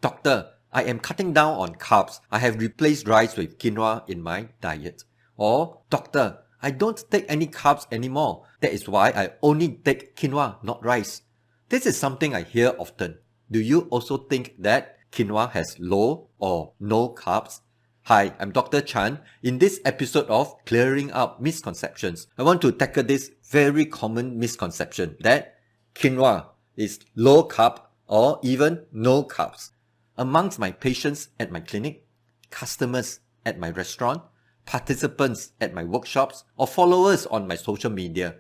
Doctor, I am cutting down on carbs. I have replaced rice with quinoa in my diet. Or, Doctor, I don't take any carbs anymore. That is why I only take quinoa, not rice. This is something I hear often. Do you also think that quinoa has low or no carbs? Hi, I'm Dr. Chan. In this episode of Clearing Up Misconceptions, I want to tackle this very common misconception that quinoa is low carb or even no carbs. Amongst my patients at my clinic, customers at my restaurant, participants at my workshops, or followers on my social media,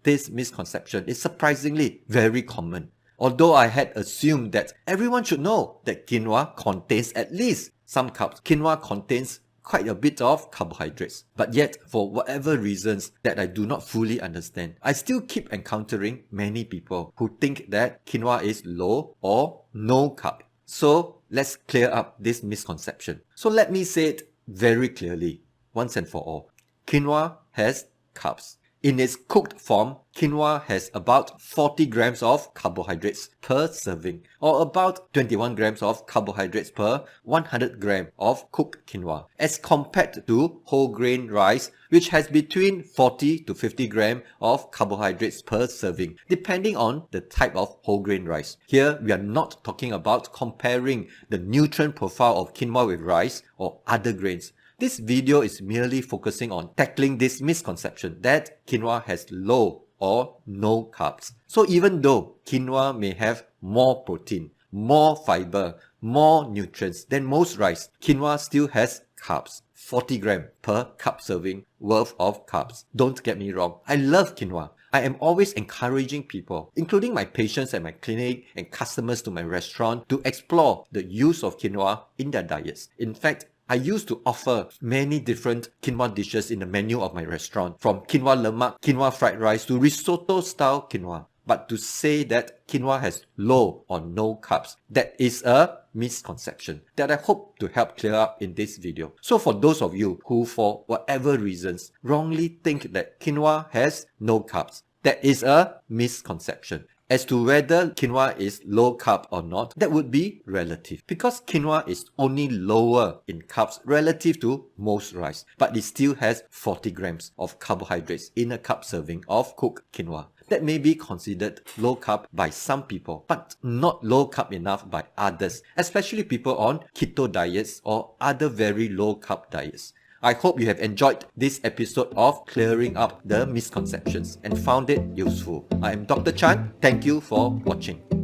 this misconception is surprisingly very common. Although I had assumed that everyone should know that quinoa contains at least some carbs. Quinoa contains quite a bit of carbohydrates. But yet, for whatever reasons that I do not fully understand, I still keep encountering many people who think that quinoa is low or no carb. So let's clear up this misconception. So let me say it very clearly, once and for all. Quinoa has carbs. In its cooked form, quinoa has about 40 grams of carbohydrates per serving, or about 21 grams of carbohydrates per 100 gram of cooked quinoa, as compared to whole grain rice, which has between 40 to 50 grams of carbohydrates per serving, depending on the type of whole grain rice. Here, we are not talking about comparing the nutrient profile of quinoa with rice or other grains. This video is merely focusing on tackling this misconception that quinoa has low or no carbs. So even though quinoa may have more protein, more fiber, more nutrients than most rice, quinoa still has carbs. 40 grams per cup serving worth of carbs. Don't get me wrong, I love quinoa. I am always encouraging people, including my patients at my clinic and customers to my restaurant, to explore the use of quinoa in their diets. In fact, I used to offer many different quinoa dishes in the menu of my restaurant, from quinoa lemak, quinoa fried rice to risotto style quinoa. But to say that quinoa has low or no carbs, that is a misconception that I hope to help clear up in this video. So for those of you who for whatever reasons wrongly think that quinoa has no carbs, that is a misconception. As to whether quinoa is low carb or not, that would be relative, because quinoa is only lower in carbs relative to most rice, but it still has 40 grams of carbohydrates in a cup serving of cooked quinoa. That may be considered low carb by some people, but not low carb enough by others, especially people on keto diets or other very low carb diets. I hope you have enjoyed this episode of Clearing Up the Misconceptions and found it useful. I am Dr. Chan. Thank you for watching.